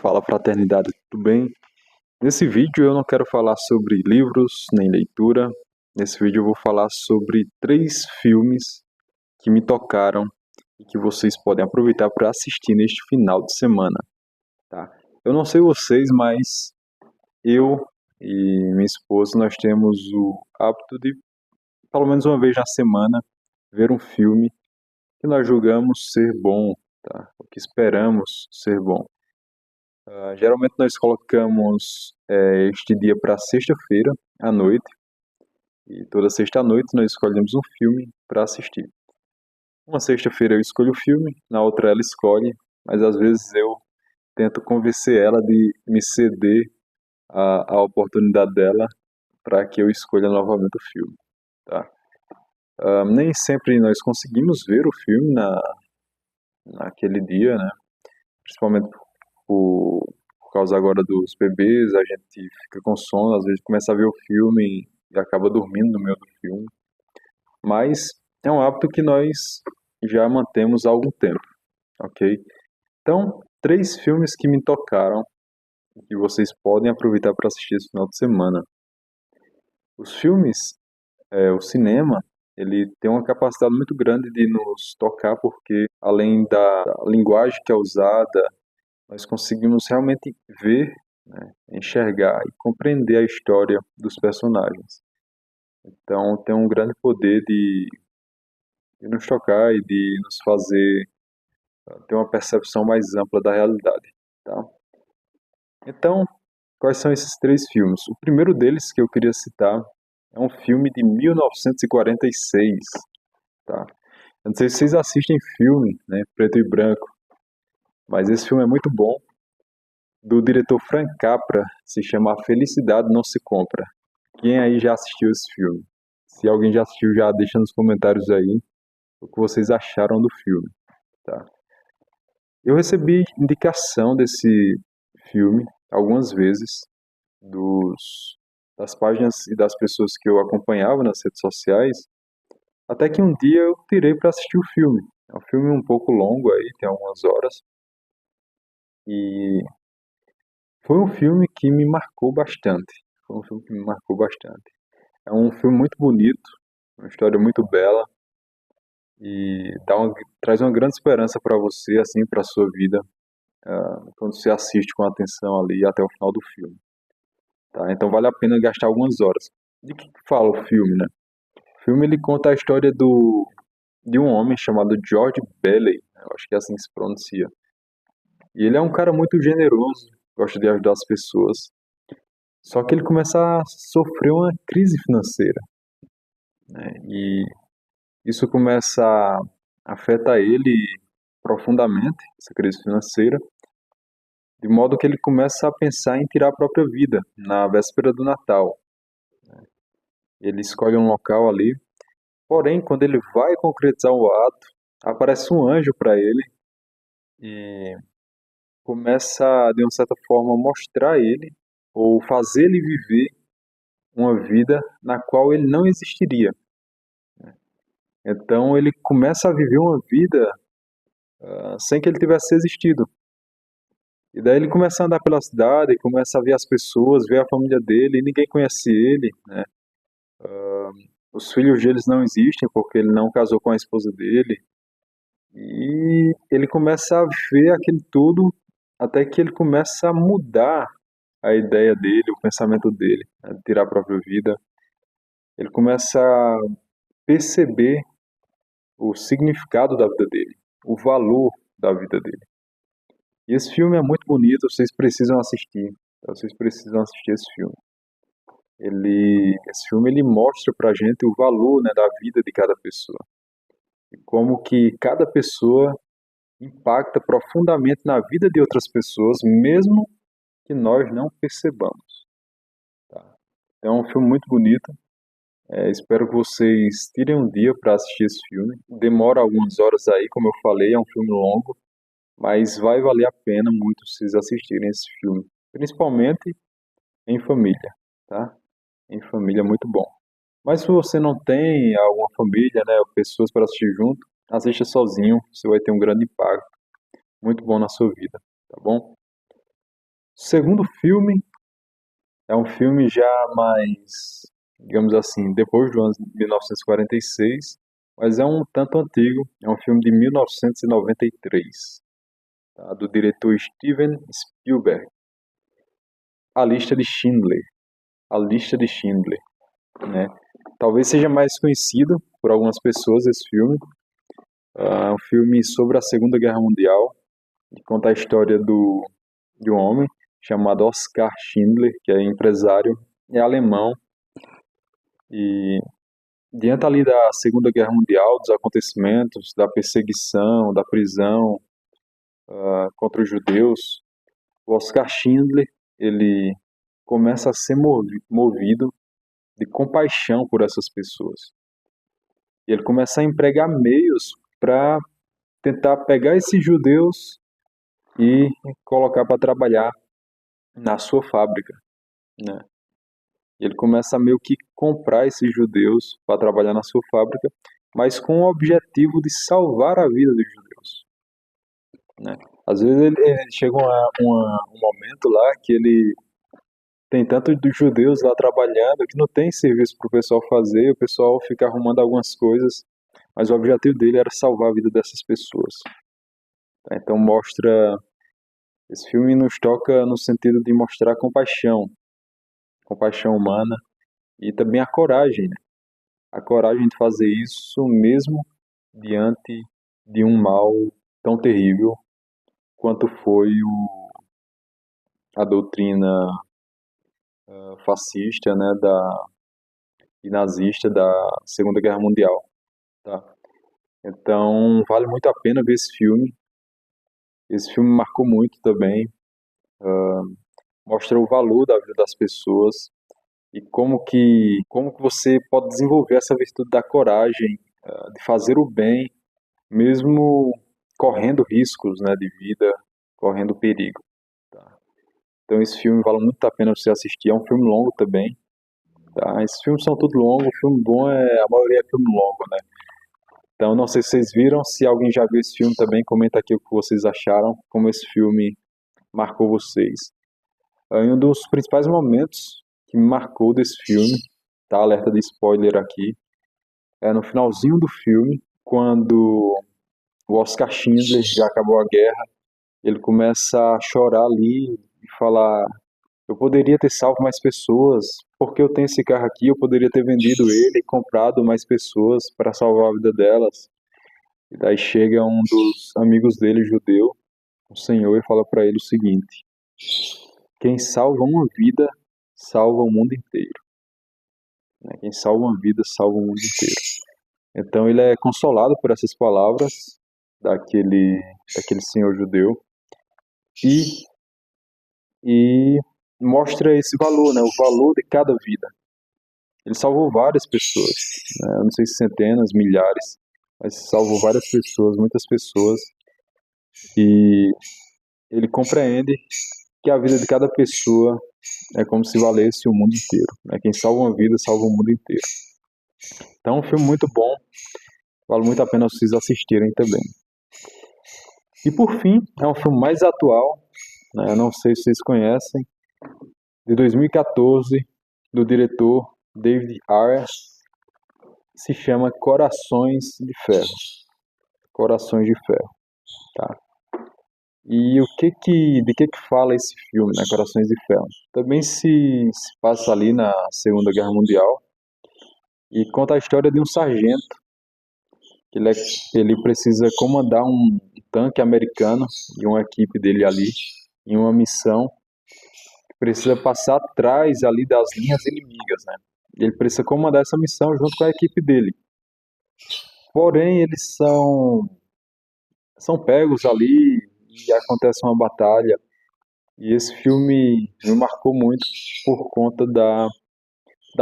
Fala fraternidade, tudo bem? Nesse vídeo eu não quero falar sobre livros nem leitura. Nesse vídeo eu vou falar sobre 3 filmes que me tocaram e que vocês podem aproveitar para assistir neste final de semana, tá? Eu não sei vocês, mas eu e minha esposa nós temos o hábito de, pelo menos uma vez na semana, ver um filme que nós julgamos ser bom, tá? O que esperamos ser bom. Geralmente nós colocamos este dia para sexta-feira à noite, e toda sexta à noite nós escolhemos um filme para assistir. Uma sexta-feira eu escolho o filme, na outra ela escolhe, mas às vezes eu tento convencer ela de me ceder a oportunidade dela para que eu escolha novamente o filme, tá? Nem sempre nós conseguimos ver o filme naquele dia, né? Principalmente por causa agora dos bebês, a gente fica com sono, às vezes começa a ver o filme e acaba dormindo no meio do filme. Mas é um hábito que nós já mantemos há algum tempo, ok? Então, 3 filmes que me tocaram e que vocês podem aproveitar para assistir esse final de semana. Os filmes, o cinema, ele tem uma capacidade muito grande de nos tocar porque, além da linguagem que é usada, nós conseguimos realmente ver, né, enxergar e compreender a história dos personagens. Então tem um grande poder de nos tocar e de nos fazer ter uma percepção mais ampla da realidade, tá? Então, quais são esses 3 filmes? O primeiro deles que eu queria citar é um filme de 1946, tá? Eu não sei se vocês assistem filme, né, preto e branco, mas esse filme é muito bom, do diretor Frank Capra, se chama A Felicidade Não Se Compra. Quem aí já assistiu esse filme? Se alguém já assistiu, já deixa nos comentários aí o que vocês acharam do filme, tá? Eu recebi indicação desse filme algumas vezes das páginas e das pessoas que eu acompanhava nas redes sociais, até que um dia eu tirei para assistir o filme. É um filme um pouco longo aí, tem algumas horas, e foi um filme que me marcou bastante. Foi um filme que me marcou bastante. É um filme muito bonito, uma história muito bela e traz uma grande esperança para você, assim, para sua vida, quando você assiste com atenção ali até o final do filme, tá? Então vale a pena gastar algumas horas. De que fala o filme, né? O filme ele conta a história de um homem chamado George Bailey, eu acho que é assim que se pronuncia. E ele é um cara muito generoso, gosta de ajudar as pessoas. Só que ele começa a sofrer uma crise financeira, né? E isso começa a afetar ele profundamente, essa crise financeira, de modo que ele começa a pensar em tirar a própria vida na véspera do Natal. Ele escolhe um local ali, porém, quando ele vai concretizar o ato, aparece um anjo para ele e começa, de uma certa forma, mostrar a ele ou fazer ele viver uma vida na qual ele não existiria. Então ele começa a viver uma vida sem que ele tivesse existido. E daí ele começa a andar pela cidade, começa a ver as pessoas, ver a família dele, e ninguém conhece ele, né? Os filhos deles não existem porque ele não casou com a esposa dele. E ele começa a ver aquilo tudo até que ele começa a mudar a ideia dele, o pensamento dele, né, de tirar a própria vida. Ele começa a perceber o significado da vida dele, o valor da vida dele. E esse filme é muito bonito, vocês precisam assistir. Vocês precisam assistir esse filme. Esse filme ele mostra pra gente o valor, né, da vida de cada pessoa. E como que cada pessoa impacta profundamente na vida de outras pessoas, mesmo que nós não percebamos, tá? É um filme muito bonito. Espero que vocês tirem um dia para assistir esse filme. Demora algumas horas aí, como eu falei, é um filme longo, mas vai valer a pena muito vocês assistirem esse filme, principalmente em família, tá? Em família é muito bom. Mas se você não tem alguma família, né, ou pessoas para assistir junto, assista sozinho, você vai ter um grande impacto muito bom na sua vida, tá bom? Segundo filme é um filme já mais, digamos assim, depois do ano de 1946, mas é um tanto antigo. É um filme de 1993, tá? Do diretor Steven Spielberg. A Lista de Schindler. A Lista de Schindler, né? Talvez seja mais conhecido por algumas pessoas esse filme. É um filme sobre a Segunda Guerra Mundial, que conta a história de um homem chamado Oskar Schindler, que é empresário, é alemão, e diante ali da Segunda Guerra Mundial, dos acontecimentos, da perseguição, da prisão contra os judeus, o Oskar Schindler, ele começa a ser movido de compaixão por essas pessoas. E ele começa a empregar meios para tentar pegar esses judeus e colocar para trabalhar na sua fábrica, né? Ele começa a meio que comprar esses judeus para trabalhar na sua fábrica, mas com o objetivo de salvar a vida dos judeus, né? Às vezes ele chega um momento lá que ele tem tanto dos judeus lá trabalhando que não tem serviço para o pessoal fazer, o pessoal fica arrumando algumas coisas, mas o objetivo dele era salvar a vida dessas pessoas, tá? Então esse filme nos toca no sentido de mostrar compaixão humana e também a coragem, né? A coragem de fazer isso mesmo diante de um mal tão terrível quanto foi a doutrina fascista, né, e nazista da Segunda Guerra Mundial, tá? Então, vale muito a pena ver esse filme. Esse filme marcou muito também, mostra o valor da vida das pessoas e como que você pode desenvolver essa virtude da coragem, de fazer o bem, mesmo correndo riscos, né, de vida, correndo perigo, tá? Então esse filme vale muito a pena você assistir. É um filme longo também, tá? Esses filmes são tudo longo, o filme bom a maioria é filme longo, né? Então não sei se vocês viram, se alguém já viu esse filme também, comenta aqui o que vocês acharam, como esse filme marcou vocês. Um dos principais momentos que me marcou desse filme, tá? Alerta de spoiler aqui, é no finalzinho do filme, quando o Oscar Schindler já acabou a guerra, ele começa a chorar ali e falar: eu poderia ter salvo mais pessoas, porque eu tenho esse carro aqui, eu poderia ter vendido ele e comprado mais pessoas para salvar a vida delas. E daí chega um dos amigos dele, judeu, o Senhor, e fala para ele o seguinte: quem salva uma vida, salva o mundo inteiro, né? Quem salva uma vida, salva o mundo inteiro. Então ele é consolado por essas palavras daquele, daquele senhor judeu e, e mostra esse valor, né? O valor de cada vida. Ele salvou várias pessoas, né? Eu não sei se centenas, milhares, mas salvou várias pessoas, muitas pessoas, e ele compreende que a vida de cada pessoa é como se valesse o mundo inteiro, né? Quem salva uma vida, salva o mundo inteiro. Então é um filme muito bom, vale muito a pena vocês assistirem também. E por fim, é um filme mais atual, né? Eu não sei se vocês conhecem, de 2014, do diretor David Ayer, se chama Corações de Ferro. Corações de Ferro, tá? E de que fala esse filme, né, Corações de Ferro? Também se passa ali na Segunda Guerra Mundial e conta a história de um sargento que ele precisa comandar um tanque americano e uma equipe dele ali em uma missão que precisa passar atrás ali das linhas inimigas, né? Ele precisa comandar essa missão junto com a equipe dele. Porém, eles são pegos ali e acontece uma batalha. E esse filme me marcou muito por conta da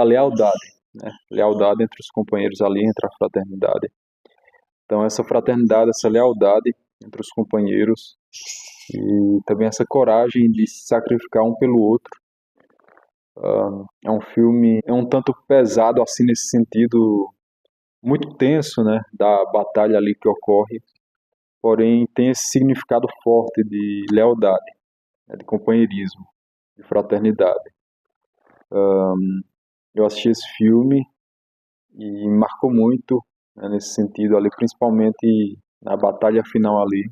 lealdade, né? Lealdade entre os companheiros ali, entre a fraternidade. Então essa fraternidade, essa lealdade entre os companheiros e também essa coragem de se sacrificar um pelo outro. É um filme, é um tanto pesado assim nesse sentido, muito tenso, né, da batalha ali que ocorre, porém tem esse significado forte de lealdade, né, de companheirismo, de fraternidade. Eu assisti esse filme e me marcou muito, né, nesse sentido ali, principalmente na batalha final ali.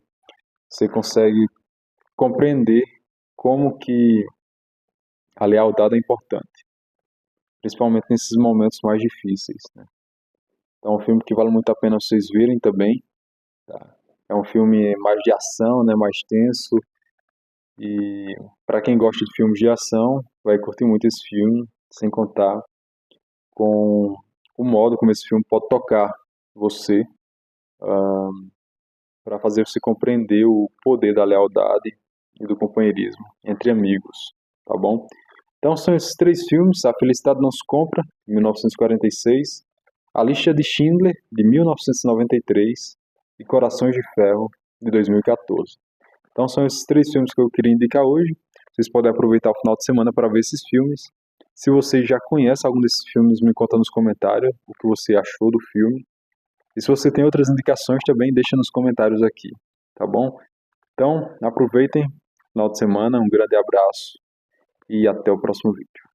Você consegue compreender como que a lealdade é importante, principalmente nesses momentos mais difíceis, né? Então é um filme que vale muito a pena vocês verem também, tá? É um filme mais de ação, né, mais tenso, e para quem gosta de filmes de ação, vai curtir muito esse filme, sem contar com o modo como esse filme pode tocar você, para fazer você compreender o poder da lealdade e do companheirismo entre amigos, tá bom? Então são esses três filmes: A Felicidade Não Se Compra, de 1946, A Lista de Schindler, de 1993 e Corações de Ferro, de 2014. Então são esses três filmes que eu queria indicar hoje. Vocês podem aproveitar o final de semana para ver esses filmes. Se você já conhece algum desses filmes, me conta nos comentários o que você achou do filme. E se você tem outras indicações também, deixa nos comentários aqui, tá bom? Então, aproveitem, final de semana, um grande abraço e até o próximo vídeo.